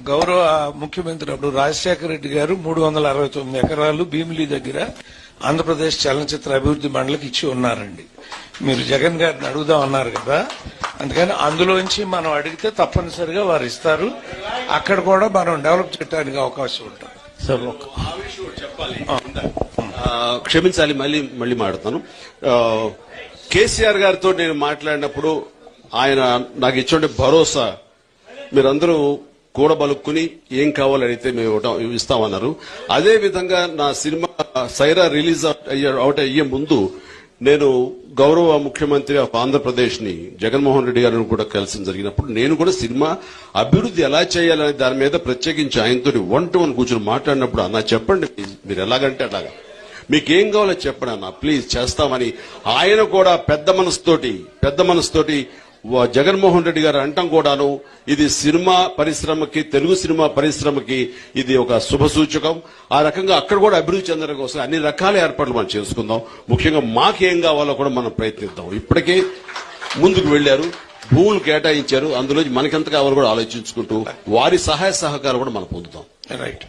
గౌరవ ముఖ్యమంత్రి అప్పుడు రాజశేఖర రెడ్డి గారు 369 ఎకరాలు భీమిలి దగ్గర ఆంధ్రప్రదేశ్ చలనచిత్ర అభివృద్ధి మండలికి ఇచ్చి ఉన్నారండి. మీరు జగన్ గారిని అడుగుదాం అన్నారు కదా, అందుకని అందులోంచి మనం అడిగితే తప్పనిసరిగా వారు ఇస్తారు. అక్కడ కూడా మనం డెవలప్ చేయడానికి అవకాశం ఉంటుంది. సార్ చెప్పాలి, క్షమించాలి, మళ్ళీ మాట్లాడతాను. కేసీఆర్ గారితో నేను మాట్లాడినప్పుడు ఆయన నాకు ఇచ్చే భరోసా, మీరందరూ కూడబలుక్కుని ఏం కావాలని అడిగితే మేము ఇస్తామన్నారు. అదే విధంగా నా సినిమా సైరా రిలీజ్ అవుట్ అయ్యే ముందు నేను గౌరవ ముఖ్యమంత్రి ఆఫ్ ఆంధ్రప్రదేశ్ ని జగన్మోహన్ రెడ్డి గారిని కూడా కలిసి జరిగినప్పుడు నేను కూడా సినిమా అభివృద్ధి ఎలా చేయాలనే దాని మీద ప్రత్యేకించి ఆయనతో 1-to-1 కూర్చొని మాట్లాడినప్పుడు అన్న చెప్పండి, మీరు ఎలాగంటే అలాగా, మీకేం కావాలో చెప్పండి అన్న, ప్లీజ్ చేస్తామని ఆయన కూడా పెద్ద మనసుతోటి జగన్మోహన్ రెడ్డి గారు అంటాం కూడాను. ఇది సినిమా పరిశ్రమకి, తెలుగు సినిమా పరిశ్రమకి ఇది ఒక శుభ సూచకం. ఆ రకంగా అక్కడ కూడా అభివృద్ధి చెందడం కోసం అన్ని రకాల ఏర్పాట్లు మనం చేసుకుందాం. ముఖ్యంగా మాకేం కావాలో కూడా మనం ప్రయత్నిద్దాం. ఇప్పటికే ముందుకు వెళ్లారు, భూములు కేటాయించారు, అందులో మనకెంత కావాలో కూడా ఆలోచించుకుంటూ వారి సహాయ సహకారం కూడా మనం పొందుతాం. రైట్.